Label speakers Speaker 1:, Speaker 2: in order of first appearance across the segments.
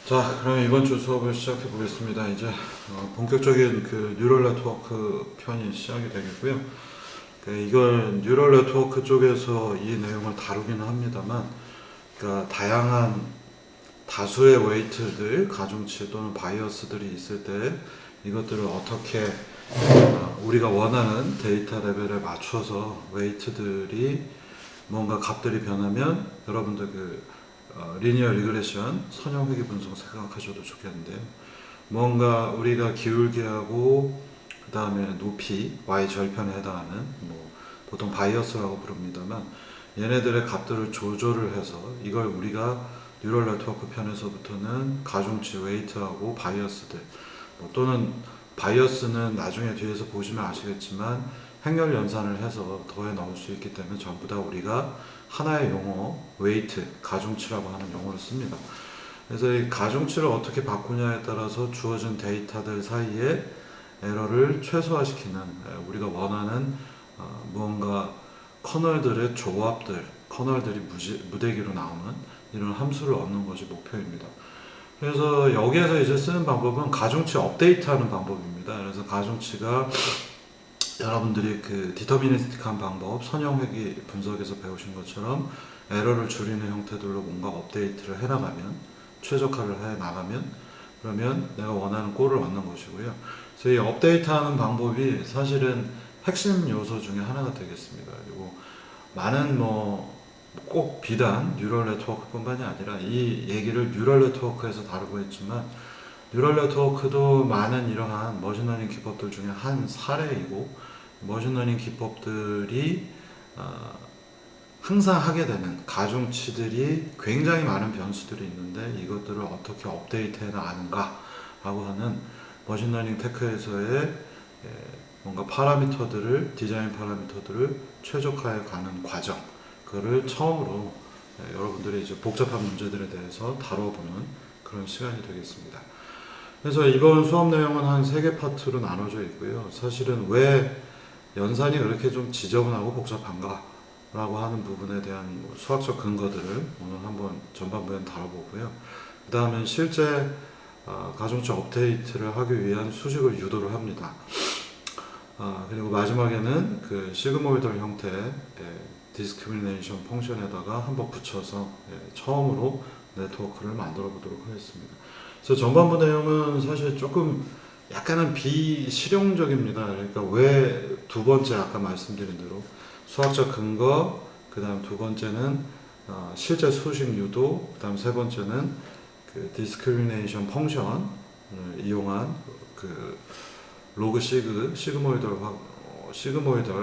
Speaker 1: 자, 그럼 이번 주 수업을 시작해 보겠습니다. 이제 본격적인 그 뉴럴 네트워크 편이 시작이 되겠고요. 이걸 뉴럴 네트워크 쪽에서 이 내용을 다루기는 합니다만, 그러니까 다양한 다수의 웨이트들, 가중치 또는 바이어스들이 있을 때 이것들을 어떻게 우리가 원하는 데이터 레벨에 맞춰서 웨이트들이 뭔가 값들이 변하면 여러분들 리니어 리그레션 선형 회귀 분석 생각하셔도 좋겠는데요. 뭔가 우리가 기울기하고 그 다음에 높이 y 절편에 해당하는 보통 바이어스라고 부릅니다만 얘네들의 값들을 조절을 해서 이걸 우리가 뉴럴 네트워크 편에서부터는 가중치 웨이트하고 바이어스들 또는 바이어스는 나중에 뒤에서 보시면 아시겠지만 행렬 연산을 해서 더해 넣을 수 있기 때문에 전부 다 우리가 하나의 용어, 웨이트, 가중치라고 하는 용어를 씁니다. 그래서 이 가중치를 어떻게 바꾸냐에 따라서 주어진 데이터들 사이에 에러를 최소화시키는 우리가 원하는 무언가 커널들의 조합들, 커널들이 무대기로 나오는 이런 함수를 얻는 것이 목표입니다. 그래서 여기에서 이제 쓰는 방법은 가중치 업데이트하는 방법입니다. 그래서 가중치가 여러분들이 그 디터미니스틱한 방법, 선형회귀 분석에서 배우신 것처럼 에러를 줄이는 형태들로 뭔가 업데이트를 해나가면, 최적화를 해나가면, 그러면 내가 원하는 꼴을 얻는 것이고요. 그래서 이 업데이트하는 방법이 사실은 핵심 요소 중에 하나가 되겠습니다. 그리고 많은 꼭 비단 뉴럴 네트워크뿐만이 아니라 이 얘기를 뉴럴 네트워크에서 다루고 있지만 뉴럴 네트워크도 많은 이러한 머신러닝 기법들 중에 한 사례이고 머신러닝 기법들이 항상 하게 되는 가중치들이 굉장히 많은 변수들이 있는데 이것들을 어떻게 업데이트해 나가는가 라고 하는 머신러닝 테크에서의 뭔가 파라미터들을 디자인 파라미터들을 최적화해 가는 과정 그거를 처음으로 여러분들이 이제 복잡한 문제들에 대해서 다뤄보는 그런 시간이 되겠습니다. 그래서 이번 수업 내용은 한 3개 파트로 나눠져 있고요. 사실은 왜 연산이 그렇게 좀 지저분하고 복잡한가 라고 하는 부분에 대한 수학적 근거들을 오늘 한번 전반부에 다뤄보고요. 그 다음엔 실제 가중치 업데이트를 하기 위한 수식을 유도를 합니다. 그리고 마지막에는 그 시그모이덜 형태의 디스크리미네이션 펑션에다가 한번 붙여서 처음으로 네트워크를 만들어 보도록 하겠습니다. 그래서 전반부 내용은 사실 조금 약간은 비실용적입니다. 그러니까 왜 두 번째 아까 말씀드린 대로 수학적 근거, 그 다음 두 번째는 실제 수식 유도, 그 다음 세 번째는 그 디스크리미네이션 펑션을 이용한 그 로그 시그모이덜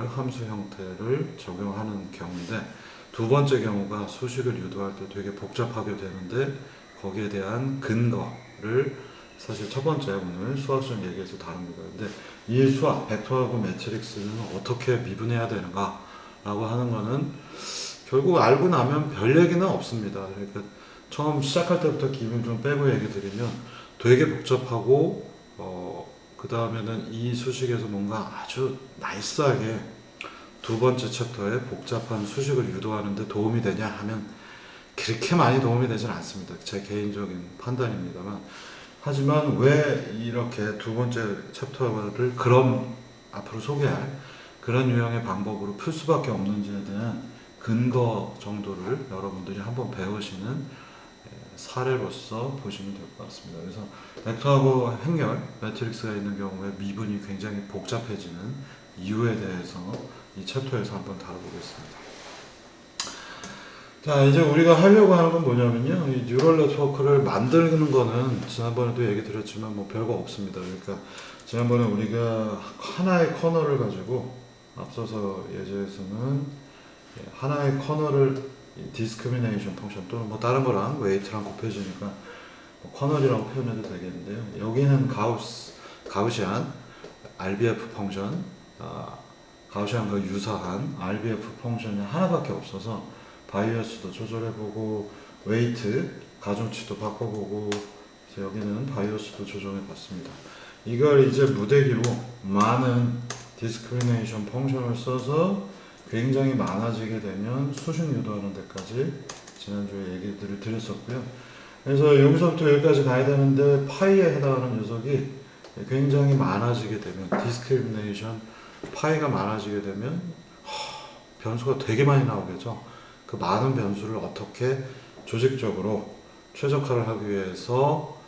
Speaker 1: 함수 형태를 적용하는 경우인데 두 번째 경우가 수식을 유도할 때 되게 복잡하게 되는데 거기에 대한 근거를 사실 첫 번째 오늘 수학적 얘기에서 다룹니다. 근데 이 수학, 벡터하고 매트릭스는 어떻게 미분해야 되는가 라고 하는 거는 결국 알고 나면 별 얘기는 없습니다. 그러니까 처음 시작할 때부터 기분 좀 빼고 얘기 드리면 되게 복잡하고 그 다음에는 이 수식에서 뭔가 아주 나이스하게 두 번째 챕터에 복잡한 수식을 유도하는데 도움이 되냐 하면 그렇게 많이 도움이 되진 않습니다. 제 개인적인 판단입니다만 하지만 왜 이렇게 두 번째 챕터를 그럼 앞으로 소개할 그런 유형의 방법으로 풀 수밖에 없는지에 대한 근거 정도를 여러분들이 한번 배우시는 사례로서 보시면 될 것 같습니다. 그래서 벡터하고 행렬, 매트릭스가 있는 경우에 미분이 굉장히 복잡해지는 이유에 대해서 이 챕터에서 한번 다뤄보겠습니다. 자, 이제 우리가 하려고 하는 건 뭐냐면요. 이 뉴럴 네트워크를 만드는 거는 지난번에도 얘기 드렸지만 별거 없습니다. 그러니까 지난번에 우리가 하나의 커널을 가지고 앞서서 예제에서는 하나의 커널을 디스크리미네이션 펑션 또는 다른 거랑 웨이트랑 곱해지니까 커널이라고 표현해도 되겠는데요. 여기는 가우시안 RBF 펑션, 가우시안과 유사한 RBF 펑션이 하나밖에 없어서 바이어스도 조절해보고 웨이트, 가중치도 바꿔보고 그래서 여기는 바이어스도 조정해봤습니다. 이걸 이제 무대기로 많은 디스크리미네이션 펑션을 써서 굉장히 많아지게 되면 수식 유도하는 데까지 지난주에 얘기들을 드렸었고요. 그래서 여기서부터 여기까지 가야 되는데 파이에 해당하는 녀석이 굉장히 많아지게 되면 디스크리미네이션 파이가 많아지게 되면 변수가 되게 많이 나오겠죠. 그 많은 변수를 어떻게 조직적으로 최적화를 하기 위해서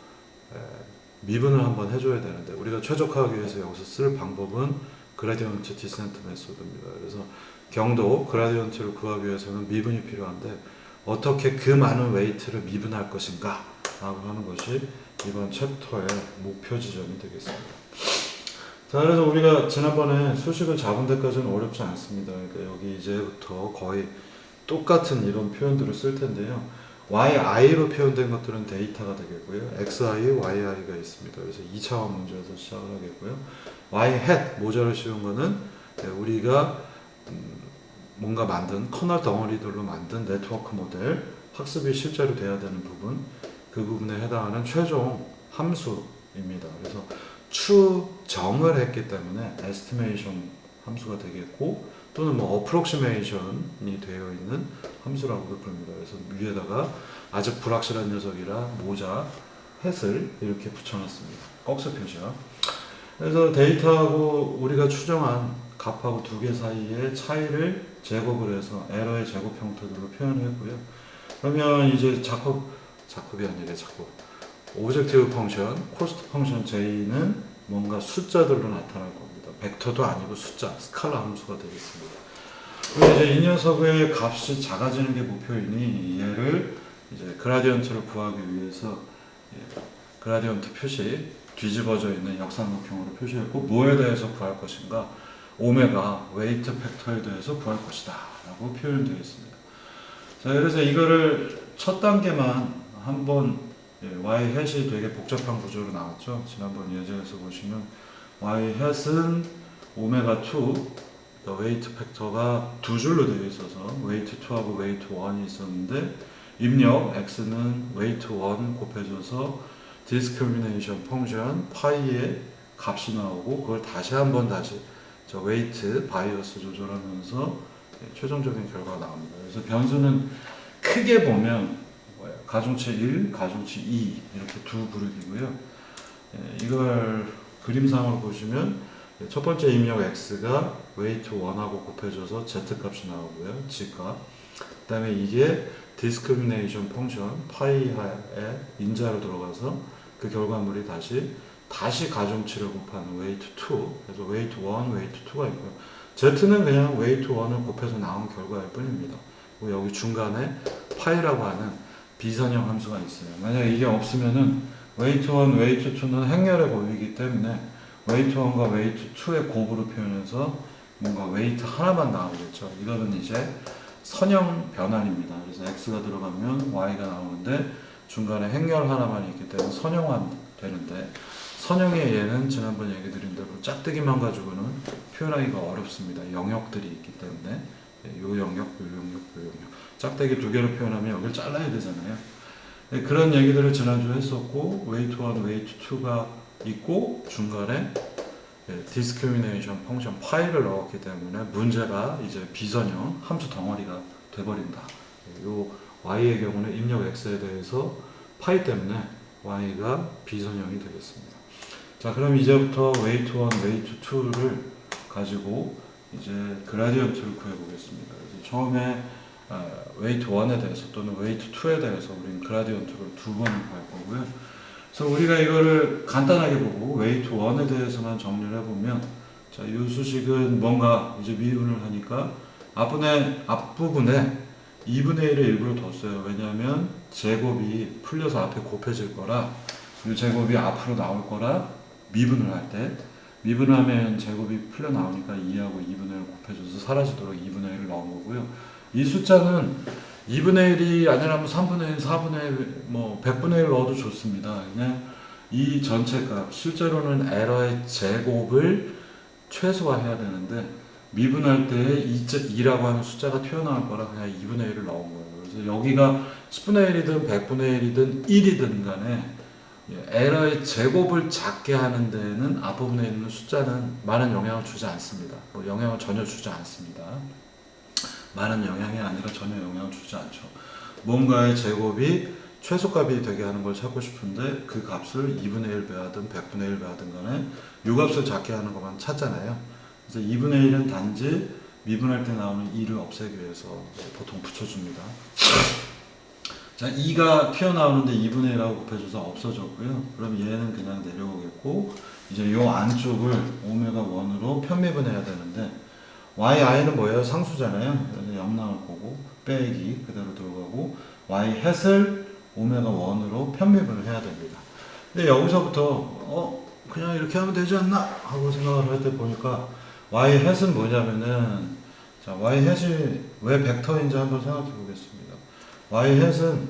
Speaker 1: 미분을 한번 해줘야 되는데 우리가 최적화하기 위해서 여기서 쓸 방법은 그라디언트 디센트 메소드입니다. 그래서 경도 그라디언트를 구하기 위해서는 미분이 필요한데 어떻게 그 많은 웨이트를 미분할 것인가 라고 하는 것이 이번 챕터의 목표 지점이 되겠습니다. 자, 그래서 우리가 지난번에 수식을 잡은 데까지는 어렵지 않습니다. 그러니까 여기 이제부터 거의 똑같은 이런 표현들을 쓸 텐데요. yi로 표현된 것들은 데이터가 되겠고요. xi, yi가 있습니다. 그래서 2차원 문제에서 시작을 하겠고요. y hat 모자를 씌운 거는 우리가 뭔가 만든 커널 덩어리들로 만든 네트워크 모델 학습이 실제로 돼야 되는 부분, 그 부분에 해당하는 최종 함수입니다. 그래서 추정을 했기 때문에 estimation 함수가 되겠고 또는 뭐 approximation이 되어 있는 함수라고도 부릅니다. 그래서 위에다가 아주 불확실한 녀석이라 모자 hat을 이렇게 붙여놨습니다. 꺽쇠 표시야. 그래서 데이터하고 우리가 추정한 값하고 두 개 사이의 차이를 제곱을 해서 에러의 제곱 형태들로 표현했고요. 그러면 이제 자콥이 아니라 자콥. 오브젝티브 펑션, 코스트 펑션 J는 뭔가 숫자들로 나타날 겁니다. 벡터도 아니고 숫자, 스칼라 함수가 되겠습니다. 그리고 이제 이 녀석의 값이 작아지는 게 목표이니 얘를 이제 그라디언트를 구하기 위해서 그라디언트 표시 뒤집어져 있는 역삼각형으로 표시했고 뭐에 대해서 구할 것인가? 오메가 웨이트 팩터에 대해서 구할 것이다 라고 표현되어 있습니다. 자, 그래서 이거를 첫 단계만 한번 y hat이 되게 복잡한 구조로 나왔죠. 지난번 예제에서 보시면 y hat은 오메가 2 웨이트 팩터가 두 줄로 되어 있어서 웨이트 2하고 웨이트 1이 있었는데 입력 x는 웨이트 1 곱해줘서 디스크리미네이션 펑션 파이의 값이 나오고 그걸 다시 저 웨이트 바이어스 조절하면서 최종적인 결과가 나옵니다. 그래서 변수는 크게 보면 가중치 1, 가중치 2 이렇게 두 그룹이고요. 이걸 그림상으로 보시면 첫 번째 입력 x가 웨이트 1하고 곱해져서 z 값이 나오고요. g값. 그 다음에 이게 디스크리미네이션 펑션 파이에 인자로 들어가서 그 결과물이 다시 가중치를 곱하는 웨이트 2. 그래서 웨이트 1, 웨이트 2가 있고요. z는 그냥 웨이트 1을 곱해서 나온 결과일 뿐입니다. 그리고 여기 중간에 파이라고 하는 비선형 함수가 있어요. 만약에 이게 없으면은 웨이트 1, 웨이트 2는 행렬의 곱이기 때문에 웨이트 1과 웨이트 2의 곱으로 표현해서 뭔가 웨이트 하나만 나오겠죠. 이거는 이제 선형 변환입니다. 그래서 x가 들어가면 y가 나오는데 중간에 행렬 하나만 있기 때문에 선형화 되는데 선형의 얘는 지난번 얘기 드린 대로 짝대기만 가지고는 표현하기가 어렵습니다. 영역들이 있기 때문에 요 영역, 요 영역, 요 영역 짝대기 두 개로 표현하면 여기를 잘라야 되잖아요. 그런 얘기들을 지난주에 했었고 웨이트 1, 웨이트 2가 있고 중간에 디스크리미네이션 펑션 파이를 넣었기 때문에 문제가 이제 비선형 함수 덩어리가 돼버린다. 요 y의 경우는 입력 x에 대해서 파이 때문에 y가 비선형이 되겠습니다. 자, 그럼 이제부터 웨이트 1, 웨이트 2를 가지고 이제 그라디언트를 구해보겠습니다. 그래서 처음에 웨이트 1에 대해서 또는 웨이트 2에 대해서 우리는 그라디언트를 두 번 구할 거고요. 그래서 우리가 이거를 간단하게 보고 웨이트 1에 대해서만 정리를 해보면 자, 이 수식은 뭔가 이제 미분을 하니까 앞부분에 2분의 1을 일부러 뒀어요. 왜냐하면 제곱이 풀려서 앞에 곱해질 거라 이 제곱이 앞으로 나올 거라 미분을 할 때 미분을 하면 제곱이 풀려 나오니까 2하고 2분의 1을 곱해줘서 사라지도록 2분의 1을 넣은 거고요. 이 숫자는 2분의 1이 아니라면 3분의 1, 4분의 1, 뭐 100분의 1 넣어도 좋습니다. 그냥 이 전체 값, 실제로는 에러의 제곱을 최소화해야 되는데 미분할 때 2라고 하는 숫자가 튀어나올 거라 그냥 2분의 1을 넣은 거예요. 그래서 여기가 10분의 1이든 100분의 1이든 1이든 간에 에러의 제곱을 작게 하는 데는 앞부분에 있는 숫자는 많은 영향을 주지 않습니다. 뭐 영향을 전혀 주지 않습니다. 많은 영향이 아니라 전혀 영향을 주지 않죠. 뭔가의 제곱이 최소값이 되게 하는 걸 찾고 싶은데 그 값을 2분의 1 배하든 100분의 1 배하든 간에 이 값을 작게 하는 것만 찾잖아요. 그래서 2분의 1은 단지 미분할 때 나오는 2를 없애기 위해서 보통 붙여줍니다. 자, 2가 튀어나오는데 2분의 1하고 곱해줘서 없어졌고요. 그럼 얘는 그냥 내려오겠고, 이제 요 안쪽을 오메가 1으로 편미분해야 되는데, yi는 뭐예요? 상수잖아요. 그래서 0 나올 거고, 빼기 그대로 들어가고, y 햇을 오메가 1으로 편미분을 해야 됩니다. 근데 여기서부터, 그냥 이렇게 하면 되지 않나? 하고 생각을 할 때 보니까, y 햇은 뭐냐면은, 자, y 햇이 왜 벡터인지 한번 생각해 보겠습니다. y 햇은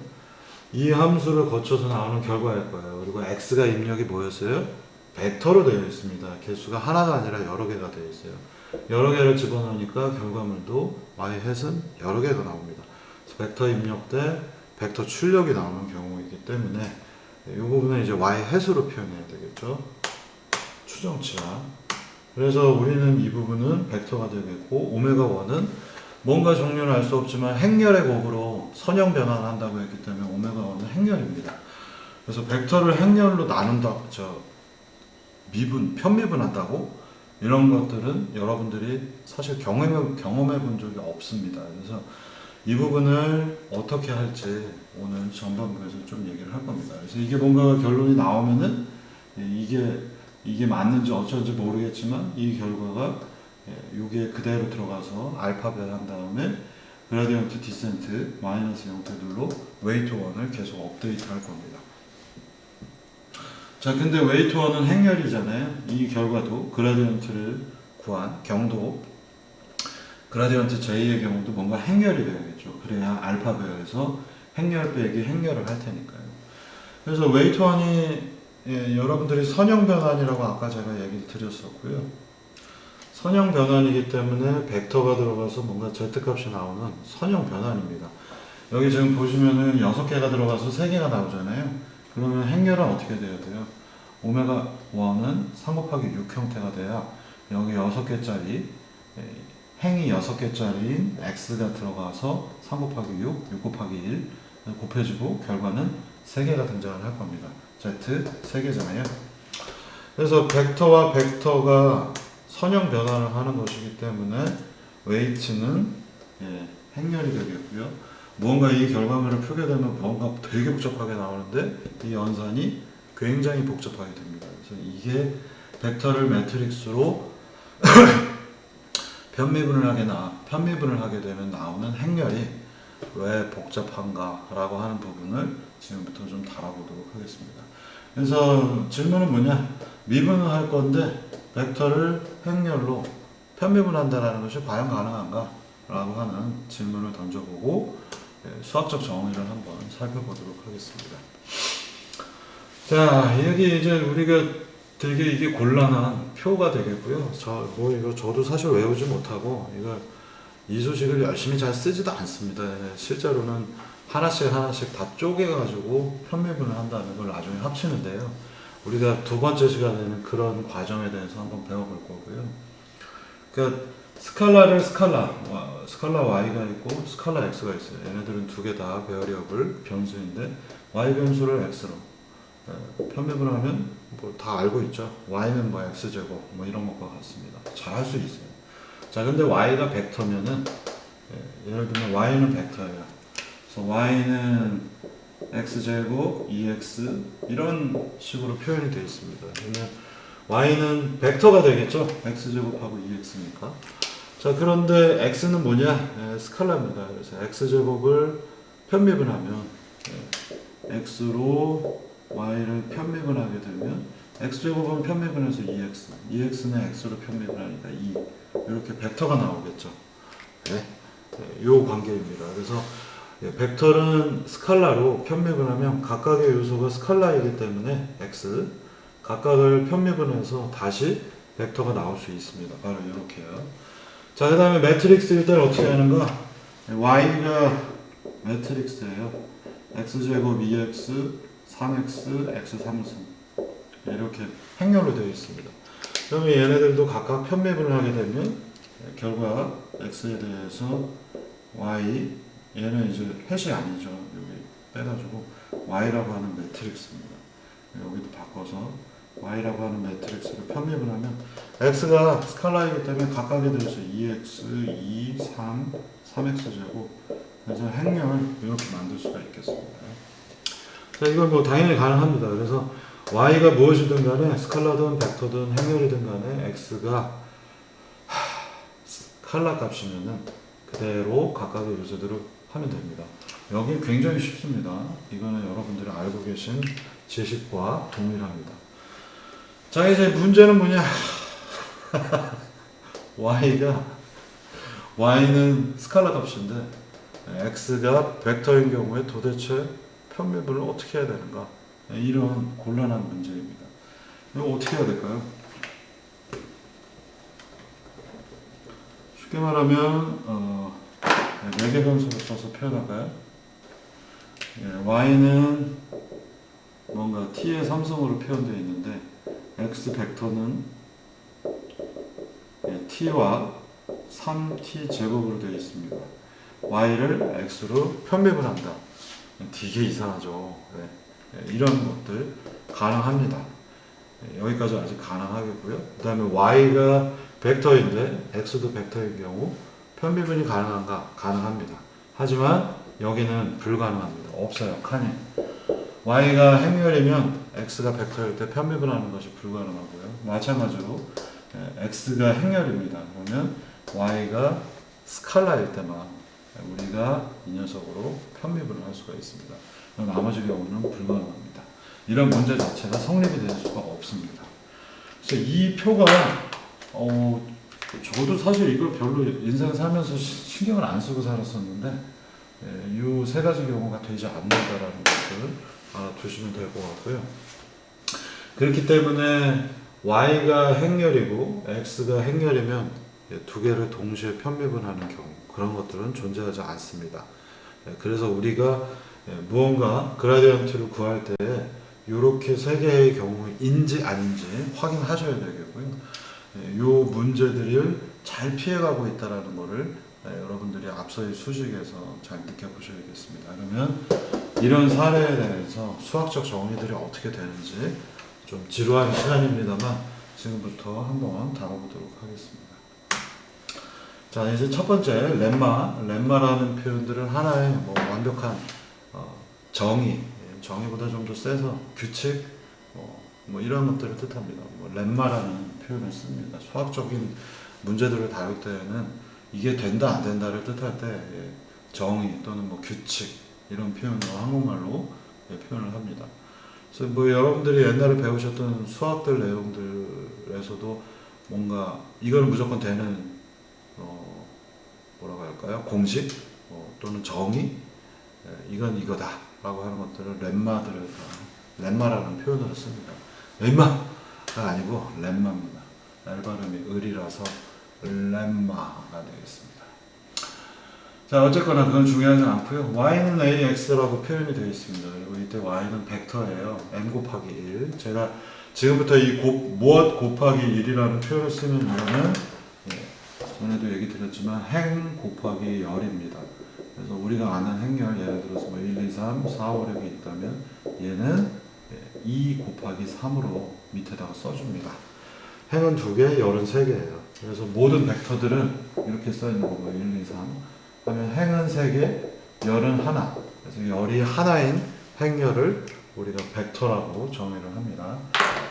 Speaker 1: 이 함수를 거쳐서 나오는 결과일 거예요. 그리고 x가 입력이 뭐였어요? 벡터로 되어 있습니다. 개수가 하나가 아니라 여러 개가 되어 있어요. 여러 개를 집어넣으니까 결과물도 y 햇은 여러 개가 나옵니다. 그래서 벡터 입력 때 벡터 출력이 나오는 경우이기 때문에 이 부분은 이제 y 햇으로 표현해야 되겠죠. 추정치와. 그래서 우리는 이 부분은 벡터가 되겠고, 오메가 1은 뭔가 종류는 알 수 없지만 행렬의 곱으로 선형 변환을 한다고 했기 때문에 오메가 1은 행렬입니다. 그래서 벡터를 행렬로 나눈다, 편미분한다고? 이런 것들은 여러분들이 사실 경험해 본 적이 없습니다. 그래서 이 부분을 어떻게 할지 오늘 전반부에서 좀 얘기를 할 겁니다. 그래서 이게 뭔가 결론이 나오면은 이게 맞는지 어쩐지 모르겠지만 이 결과가 이게 그대로 들어가서 알파벳 한 다음에 그라디언트 디센트 마이너스 형태들로 웨이트 1을 계속 업데이트 할 겁니다. 자, 근데 웨이트 1은 행렬이잖아요. 이 결과도 그라디언트를 구한 경도 그라디언트 J의 경우도 뭔가 행렬이 되어야겠죠. 그래야 알파벳에서 행렬 빼기 행렬을 할 테니까요. 그래서 웨이트 1이 여러분들이 선형 변환이라고 아까 제가 얘기를 드렸었고요. 선형 변환이기 때문에 벡터가 들어가서 뭔가 z값이 나오는 선형 변환입니다. 여기 지금 보시면은 6개가 들어가서 3개가 나오잖아요. 그러면 행렬은 어떻게 돼야 돼요? 오메가 1은 3 곱하기 6 형태가 돼야 여기 6개짜리 행이 6개짜리인 x가 들어가서 3 곱하기 6 곱하기 1 곱해지고 결과는 3개가 등장을 할 겁니다. z 3개잖아요. 그래서 벡터와 벡터가 선형 변환을 하는 것이기 때문에 웨이트는 행렬이 되겠고요. 무언가 이 결과물을 표게 되면 뭔가 되게 복잡하게 나오는데 이 연산이 굉장히 복잡하게 됩니다. 그래서 이게 벡터를 매트릭스로 편미분을 하게 되면 나오는 행렬이 왜 복잡한가 라고 하는 부분을 지금부터 좀 다뤄보도록 하겠습니다. 그래서 질문은 뭐냐? 미분을 할 건데 벡터를 행렬로 편미분한다는 것이 과연 가능한가? 라고 하는 질문을 던져보고 수학적 정의를 한번 살펴보도록 하겠습니다. 자, 여기 이제 우리가 되게 이게 곤란한 표가 되겠고요. 이거 저도 사실 외우지 못하고 이 수식을 열심히 잘 쓰지도 않습니다. 실제로는 하나씩 다 쪼개가지고 편미분을 한다는 걸 나중에 합치는데요. 우리가 두 번째 시간에는 그런 과정에 대해서 한번 배워볼 거고요. 그러니까 스칼라 y가 있고 스칼라 x가 있어요. 얘네들은 두 개 다 베어리어블 변수인데 y 변수를 x로 편미분하면 뭐 다 알고 있죠. y는 뭐 x제곱 뭐 이런 것과 같습니다. 잘 할 수 있어요. 자, 근데 y가 벡터면은 예를 들면 y는 벡터예요. 그래서 y는 x제곱 2x 이런 식으로 표현이 되어 있습니다. 그러면 y는 벡터가 되겠죠. x제곱하고 2x니까. 자, 그런데 x는 뭐냐? 스칼라입니다. 그래서 x제곱을 편미분하면 x로 y를 편미분하게 되면 x제곱은 편미분해서 2x는 x로 편미분하니까 2 이렇게 벡터가 나오겠죠. 요 관계입니다. 그래서 벡터는 스칼라로 편미분하면 각각의 요소가 스칼라이기 때문에 x 각각을 편미분해서 다시 벡터가 나올 수 있습니다. 바로 이렇게요. 자, 그 다음에 매트릭스일 때는 어떻게 하는가? y가 매트릭스예요. x제곱 2x 3x x 3승 이렇게 행렬로 되어 있습니다. 그러면 얘네들도 각각 편미분을 하게 되면 결과 x에 대해서 y 얘는 이제 햇이 아니죠. 여기 빼가지고 y라고 하는 매트릭스입니다. 여기도 바꿔서 y라고 하는 매트릭스를 편입을 하면 x가 스칼라이기 때문에 각각에 대해서 2x, 2, 3, 3x제곱 그래서 행렬 이렇게 만들 수가 있겠습니다. 자, 이건 뭐 당연히 가능합니다. 그래서 y가 무엇이든 간에 스칼라든 벡터든 행렬이든 간에 x가 스칼라 값이면은 그대로 각각의 요소대로 하면 됩니다. 여기 굉장히 쉽습니다. 이거는 여러분들이 알고 계신 지식과 동일합니다. 자, 이제 문제는 뭐냐? y는 스칼라 값인데 x가 벡터인 경우에 도대체 편미분을 어떻게 해야 되는가? 이런 곤란한 문제입니다. 이거 어떻게 해야 될까요? 쉽게 말하면 매개 변수를 써서 표현할까요? y는 뭔가 t의 삼성으로 표현되어 있는데 x 벡터는 t와 3t 제곱으로 되어 있습니다. y를 x로 편입을 한다. 되게 이상하죠. 이런 것들 가능합니다. 여기까지 아직 가능하겠고요. 그 다음에 y가 벡터인데 x도 벡터인 경우 편미분이 가능한가? 가능합니다. 하지만 여기는 불가능합니다. 없어요. 칸이. y가 행렬이면 x가 벡터일 때 편미분하는 것이 불가능하고요. 마찬가지로 x가 행렬입니다. 그러면 y가 스칼라일 때만 우리가 이 녀석으로 편미분을 할 수가 있습니다. 나머지 경우는 불가능합니다. 이런 문제 자체가 성립이 될 수가 없습니다. 그래서 이 표가 저도 사실 이걸 별로 인생 살면서 신경을 안 쓰고 살았었는데 이 세 가지 경우가 되지 않는다라는 것을 알아두시면 될 것 같고요. 그렇기 때문에 y가 행렬이고 x가 행렬이면 두 개를 동시에 편미분하는 경우 그런 것들은 존재하지 않습니다. 그래서 우리가 무언가 그라디언트를 구할 때 이렇게 세 개의 경우인지 아닌지 확인하셔야 되겠고요. 이 문제들을 잘 피해가고 있다는 것을 여러분들이 앞서의 수식에서 잘 느껴보셔야겠습니다. 그러면 이런 사례에 대해서 수학적 정의들이 어떻게 되는지 좀 지루한 시간입니다만 지금부터 한번 다뤄보도록 하겠습니다. 자, 이제 첫 번째 렘마라는 표현들은 하나의 뭐 완벽한 정의보다 좀 더 세서 규칙 뭐 이런 것들을 뜻합니다. 뭐 렘마라는 표현을 씁니다. 수학적인 문제들을 다룰 때는 이게 된다 안 된다를 뜻할 때 정의 또는 뭐 규칙 이런 표현으로 한국말로 표현을 합니다. 그래서 뭐 여러분들이 옛날에 배우셨던 수학들 내용들에서도 뭔가 이거는 무조건 되는 뭐라고 할까요? 공식 또는 정의 이건 이거다 라고 하는 것들을 렘마라는 표현으로 씁니다. 렘마가 아니고 렘마입니다. 날 발음이 을이라서 렘마가 되겠습니다. 자, 어쨌거나 그건 중요하지 않고요. y는 ax라고 표현이 되어 있습니다. 그리고 이때 y는 벡터예요. m 곱하기 1. 제가 지금부터 이 무엇 곱하기 1이라는 표현을 쓰면 이거는 전에도 얘기 드렸지만 행 곱하기 열입니다. 그래서 우리가 아는 행렬 예를 들어서 뭐 1, 2, 3, 4, 5, 6이 있다면 얘는 2 곱하기 3으로 밑에다가 써줍니다. 행은 2개, 열은 3개예요. 그래서 모든 벡터들은 이렇게 써있는 거고 1, 2, 3 하면 행은 3개, 열은 하나. 그래서 열이 하나인 행렬을 우리가 벡터라고 정의를 합니다.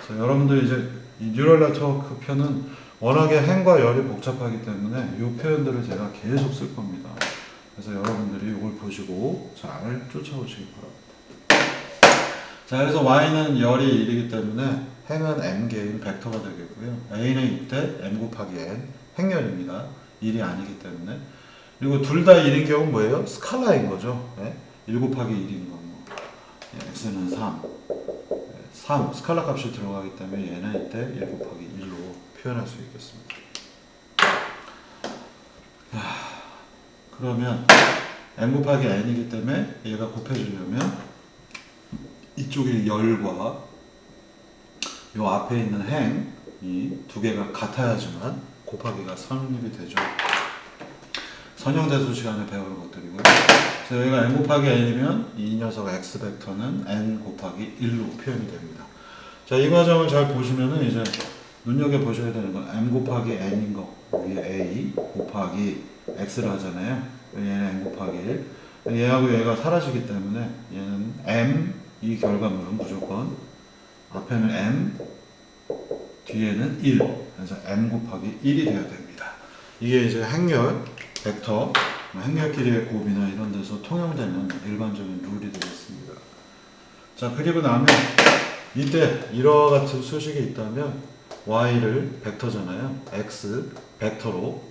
Speaker 1: 그래서 여러분들 이제 이 뉴럴 네트워크 편은 워낙에 행과 열이 복잡하기 때문에 이 표현들을 제가 계속 쓸 겁니다. 그래서 여러분들이 이걸 보시고 잘 쫓아오시기 바랍니다. 자, 그래서 y는 열이 1이기 때문에 행은 m개인 벡터가 되겠고요. a는 이때 m 곱하기 n 행렬입니다. 1이 아니기 때문에. 그리고 둘 다 1인 경우는 뭐예요? 스칼라인 거죠. 1 곱하기 1인 거. x는 3 스칼라 값이 들어가기 때문에 얘는 이때 1 곱하기 1로 표현할 수 있겠습니다. 그러면 m 곱하기 n이기 때문에 얘가 곱해지려면 이쪽의 열과 요 앞에 있는 행 이 두 개가 같아야지만 곱하기가 성립이 되죠. 선형대수 시간에 배울 것들이고요. 그래서 여기가 n 곱하기 n이면 이 녀석 x 벡터는 n 곱하기 1로 표현이 됩니다. 자, 이 과정을 잘 보시면은 이제 눈여겨 보셔야 되는 건 m 곱하기 n인 거, 위에 a 곱하기 x를 하잖아요. 얘는 n 곱하기 1. 얘하고 얘가 사라지기 때문에 얘는 m, 이 결과물은 무조건 앞에는 m, 뒤에는 1. 그래서 m 곱하기 1이 되어야 됩니다. 이게 이제 행렬, 벡터, 행렬끼리의 곱이나 이런 데서 통용되는 일반적인 룰이 되겠습니다. 자, 그리고 나면 이때 이와 같은 수식이 있다면 y를 벡터잖아요. x 벡터로,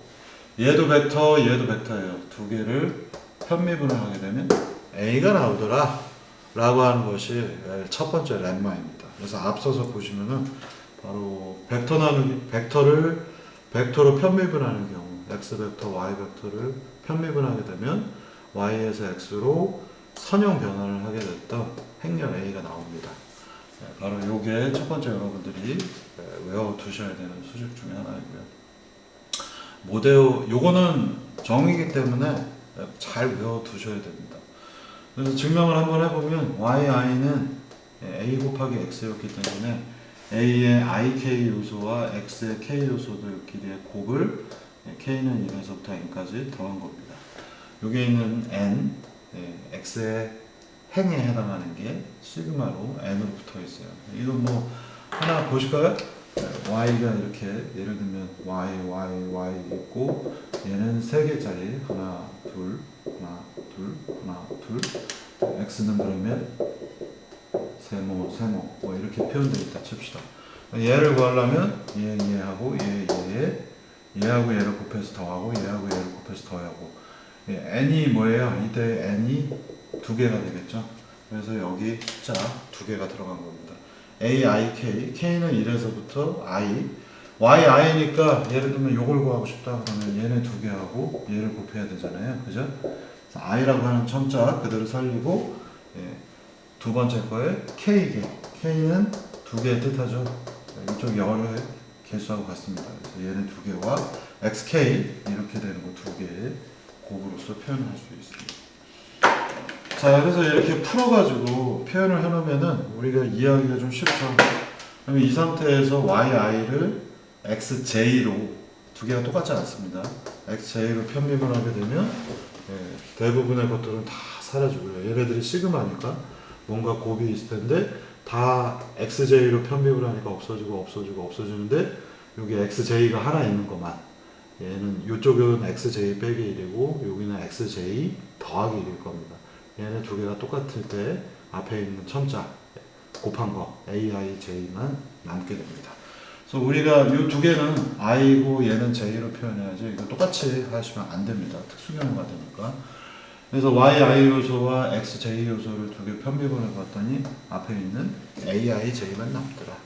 Speaker 1: 얘도 벡터, 얘도 벡터예요. 두 개를 편미분을 하게 되면 a가 나오더라 라고 하는 것이 첫 번째 렘마입니다. 그래서 앞서서 보시면은 바로 벡터 나누기, 벡터를 벡터로 편미분하는 경우, x 벡터, y 벡터를 편미분하게 되면 y에서 x로 선형 변화를 하게 됐던 행렬 a가 나옵니다. 바로 요게 첫 번째 여러분들이 외워두셔야 되는 수식 중에 하나이고요. 모데오, 요거는 정의이기 때문에 잘 외워두셔야 됩니다. 그래서 증명을 한번 해보면 yi는 a 곱하기 x였기 때문에 a의 ik 요소와 x의 k 요소들끼리의 곱을 k는 1에서부터 n까지 더한 겁니다. 여기에 있는 n, x의 행에 해당하는 게 시그마로 n으로 붙어 있어요. 이거 뭐 하나 보실까요? y가 이렇게 예를 들면 y 있고 얘는 3개짜리 하나 둘 x는 그러면 세모 뭐 이렇게 표현되어 있다 칩시다. 얘를 구하려면 얘하고 얘하고 얘를 곱해서 더하고 얘하고 얘를 곱해서 더하고 n이 뭐예요? 이때 n이 2개가 되겠죠. 그래서 여기 숫자 2개가 들어간 겁니다. a, i, k는 1에서부터 i, yi니까 예를 들면 요걸 구하고 싶다 그러면 얘네 2개 하고 얘를 곱해야 되잖아요. 그죠? i라고 하는 첨자 그대로 살리고 두 번째 거에 k는 2개의 뜻하죠. 이쪽 열의 개수하고 같습니다. 그래서 얘네 2개와 xk 이렇게 되는 거 2개의 곱으로서 표현할 수 있습니다. 자, 그래서 이렇게 풀어가지고 표현을 해놓으면은 우리가 이해하기가 좀 쉽죠. 그러면 이 상태에서 yi를 xj로 2개가 똑같지 않습니다. xj로 편미분하게 되면 대부분의 것들은 다 사라지고요. 얘네들이 시그마니까 뭔가 곱이 있을 텐데 다 xj로 편비를 하니까 없어지는데 여기 xj가 하나 있는 것만, 얘는 이쪽은 xj 빼기 1이고 여기는 xj 더하기 1일 겁니다. 얘네 2개가 똑같을 때 앞에 있는 첨자 곱한 거 aij만 남게 됩니다. 그래서 우리가 이 2개는 i고 얘는 j로 표현해야지 이거 똑같이 하시면 안 됩니다. 특수경우가 되니까. 그래서 yi 요소와 xj 요소를 2개 편비분을 봤더니 앞에 있는 aij만 남더라.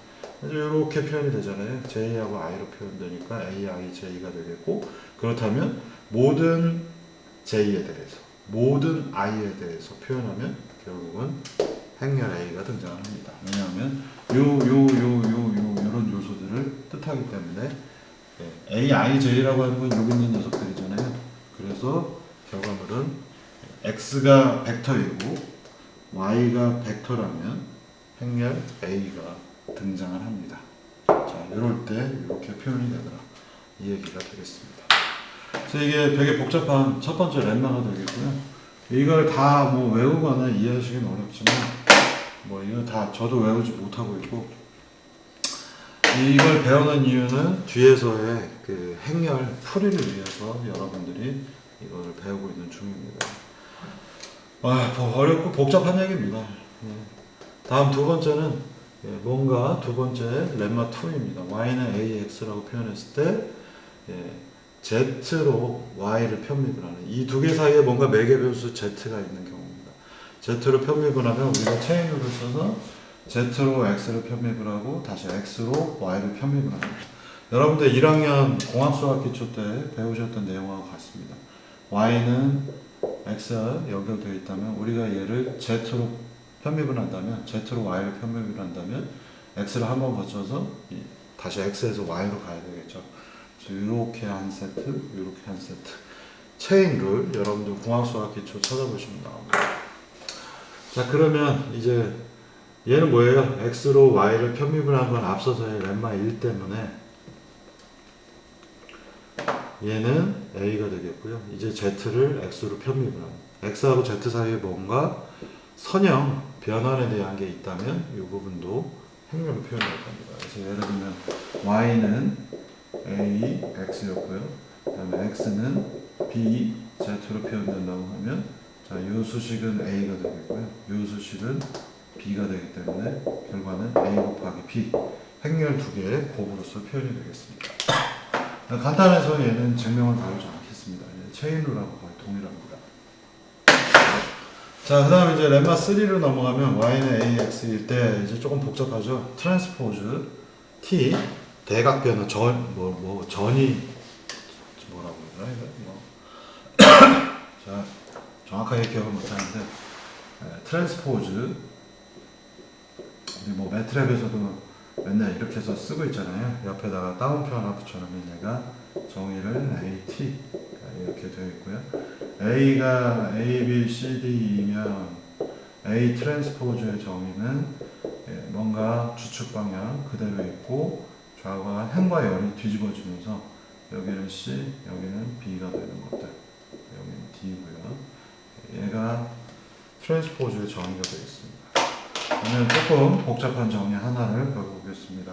Speaker 1: 그래서 이렇게 표현이 되잖아요. j하고 i로 표현되니까 aij가 되겠고, 그렇다면 모든 j에 대해서, 모든 i에 대해서 표현하면 결국은 행렬 a가 등장합니다. 왜냐하면 이런 요소들을 뜻하기 때문에 aij라고 하는 건 여기 있는 녀석들이잖아요. 그래서 결과물은 x가 벡터이고 y가 벡터라면 행렬 a가 등장을 합니다. 자, 이럴 때 이렇게 표현이 되더라, 이 얘기가 되겠습니다. 그래서 이게 되게 복잡한 첫 번째 렘마가 되겠고요. 이걸 다 뭐 외우거나 이해하시긴 어렵지만 뭐 이거 다 저도 외우지 못하고 있고, 이걸 배우는 이유는 뒤에서의 그 행렬 풀이를 위해서 여러분들이 이걸 배우고 있는 중입니다. 어렵고 복잡한 얘기입니다. 다음 두 번째는 뭔가 두 번째 렘마 2입니다. y는 ax라고 표현했을 때 z로 y를 편미분하는, 이 두 개 사이에 뭔가 매개변수 z가 있는 경우입니다. z로 편미분하면 우리가 체인룰을 써서 z로 x를 편미분하고 다시 x로 y를 편미분합니다. 여러분들 1학년 공학수학 기초 때 배우셨던 내용하고 같습니다. y는 x와 연결되어 있다면 우리가 얘를 z로 편미분한다면, z로 y를 편미분한다면 x를 한번 거쳐서 다시 x에서 y로 가야 되겠죠. 그래서 이렇게 한 세트, 이렇게 한 세트. 체인 룰 여러분들 공학수학 기초 찾아보시면 나옵니다. 자 그러면 이제 얘는 뭐예요? x로 y를 편미분한 건 앞서서의 렘마 1 때문에 얘는 a가 되겠고요. 이제 z를 x로 편미분합니다. x하고 z 사이에 뭔가 선형 변환에 대한 게 있다면 이 부분도 행렬로 표현할 겁니다. 그래서 예를 들면 y는 a, x였고요. 그 다음에 x는 b, z로 표현된다고 하면 자, 이 수식은 a가 되겠고요. 이 수식은 b가 되기 때문에 결과는 a 곱하기 b 행렬 두 개의 곱으로서 표현이 되겠습니다. 간단해서 얘는 증명을 다루지 않겠습니다. 체인룰하고 거의 동일합니다. 자, 그 다음에 이제 렘마 3로 넘어가면 y는 ax일 때 이제 조금 복잡하죠. 트랜스포즈 t 대각 변화 전이 뭐라고 그러나 이거 자 정확하게 기억을 못하는데 트랜스포즈 우리 뭐 매트랩에서도 맨날 이렇게 해서 쓰고 있잖아요. 옆에다가 다운표 하나 붙여놓으면 얘가 정의를 AT 이렇게 되어 있고요. A가 A, B, C, D이면 A 트랜스포즈의 정의는 뭔가 주축 방향 그대로 있고 좌우가 행과 열이 뒤집어지면서 여기는 C, 여기는 B가 되는 것들 여기는 D고요. 얘가 트랜스포즈의 정의가 되겠습니다. 그러면 조금 복잡한 정의 하나를 배워보겠습니다.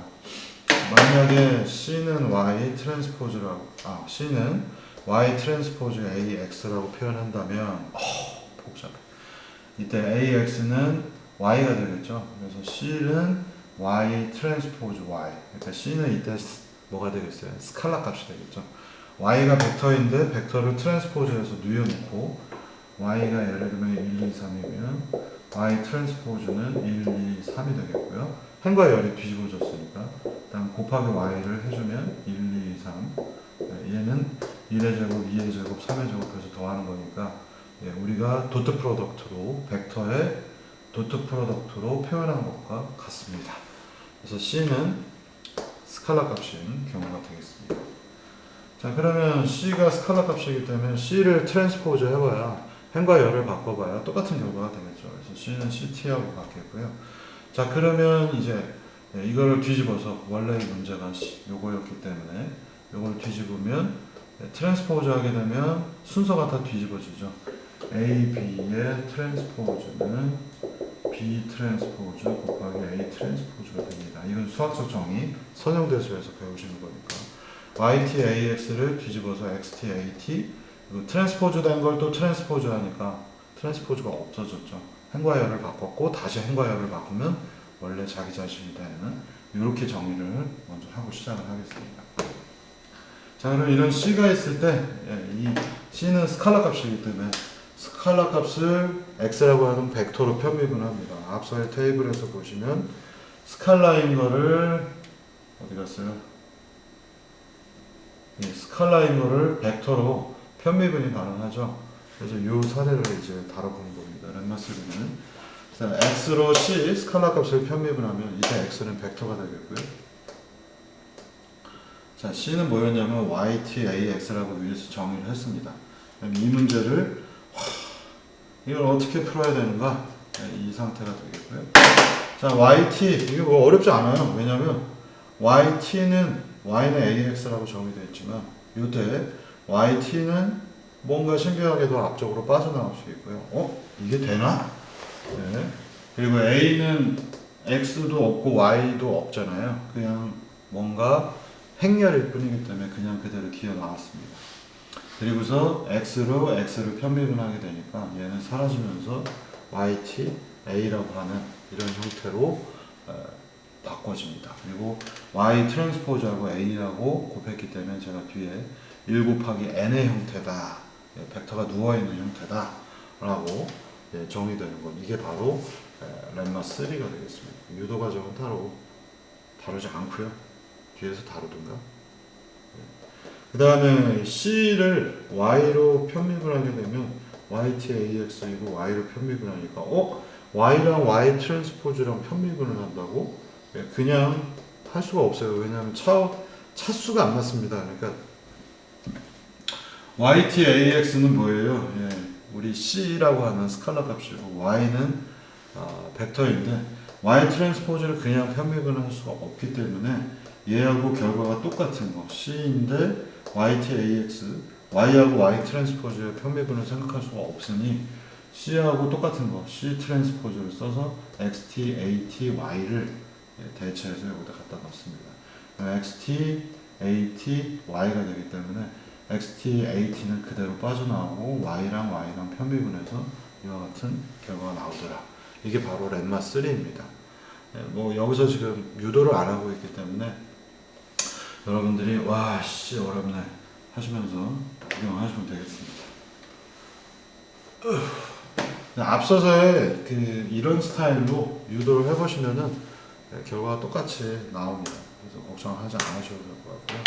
Speaker 1: 만약에 C는 Y 트랜스포즈라고 C는 Y 트랜스포즈 AX라고 표현한다면 복잡해. 이때 AX는 Y가 되겠죠. 그래서 C는 Y 트랜스포즈 Y. 그러니까 C는 이때 뭐가 되겠어요? 스칼라 값이 되겠죠. Y가 벡터인데 벡터를 트랜스포즈해서 누여놓고 Y가 예를 들면 1, 2, 3이면 Y 트랜스포즈는 1, 2, 3이 되겠고요. 행과 열이 뒤집어졌으니까 일단 곱하기 Y를 해주면 1, 2, 3 얘는 1의 제곱, 2의 제곱, 3의 제곱해서 더하는 거니까 우리가 도트 프로덕트로 벡터의 도트 프로덕트로 표현한 것과 같습니다. 그래서 C는 스칼라 값인 경우가 되겠습니다. 자 그러면 C가 스칼라 값이기 때문에 C를 트랜스포즈 해봐야 행과 열을 바꿔봐야 똑같은 결과가 되겠죠. 그래서 C는 CT하고 같겠고요. 자 그러면 이제 이거를 뒤집어서 원래의 문제가 요거였기 때문에 요걸 뒤집으면 트랜스포즈 하게 되면 순서가 다 뒤집어지죠. A, B의 트랜스포즈는 B 트랜스포즈 곱하기 A 트랜스포즈가 됩니다. 이건 수학적 정의 선형대수에서 배우시는 거니까 YT, AX를 뒤집어서 XT, AT 트랜스포즈 된 걸 또 트랜스포즈 하니까 트랜스포즈가 없어졌죠. 행과 열을 바꿨고 다시 행과 열을 바꾸면 원래 자기 자신이 되는 이렇게 정의를 먼저 하고 시작을 하겠습니다. 자 그럼 이런 C가 있을 때 이 C는 스칼라 값이기 때문에 스칼라 값을 X라고 하는 벡터로 편미분합니다. 앞서의 테이블에서 보시면 스칼라인 거를 어디 갔어요? 스칼라인 거를 벡터로 편미분이 가능하죠. 그래서 이 사례를 이제 다뤄보는 겁니다. 렘마 3는 X로 C 스칼라 값을 편미분하면 이제 X는 벡터가 되겠고요. 자 C는 뭐였냐면 YT, AX라고 위에서 정의를 했습니다. 그럼 이 문제를 이걸 어떻게 풀어야 되는가? 이 상태가 되겠고요. 자 YT 이게 뭐 어렵지 않아요. 왜냐면 YT는 Y는 AX라고 정의되어 있지만 이때 YT는 뭔가 신기하게도 앞쪽으로 빠져나올 수 있고요. 이게 되나? 네. 그리고 A는 X도 없고 Y도 없잖아요. 그냥 뭔가 행렬일 뿐이기 때문에 그냥 그대로 기어 나왔습니다. 그리고서 X로 X를 편미분하게 되니까 얘는 사라지면서 YT, A라고 하는 이런 형태로 바꿔집니다. 그리고 Y 트랜스포즈하고 A라고 곱했기 때문에 제가 뒤에 1 곱하기 N의 형태다. 벡터가 누워있는 형태다. 라고 정의되는 것. 이게 바로 렘마 3가 되겠습니다. 유도 과정은 따로 다루지 않고요. 뒤에서 다루든가. 그 다음에 C를 Y로 편미분하게 되면 YT, AX이고 Y로 편미분하니까 Y랑 Y 트랜스포즈랑 편미분을 한다고? 그냥 할 수가 없어요. 왜냐하면 차수가 안 맞습니다. 그러니까 ytax는 뭐예요? 예, 우리 c라고 하는 스칼라 값이고 y는 벡터인데 y 트랜스포즈를 그냥 편미분을 할 수가 없기 때문에 얘하고 결과가 똑같은 거 c인데 ytax y하고 y 트랜스포즈의 편미분을 생각할 수가 없으니 c하고 똑같은 거 c 트랜스포즈를 써서 xt, at, y를 대체해서 여기다 갖다 넣습니다. xt, at, y가 되기 때문에 xt, at는 그대로 빠져나오고 y랑 편미분해서 이와 같은 결과가 나오더라. 이게 바로 렘마 3입니다. 뭐 여기서 지금 유도를 안 하고 있기 때문에 여러분들이 와씨 어렵네 하시면서 구경하시면 되겠습니다. 앞서서의 이런 스타일로 유도를 해보시면은 결과가 똑같이 나옵니다. 그래서 걱정하지 않으셔도 될 것 같고요.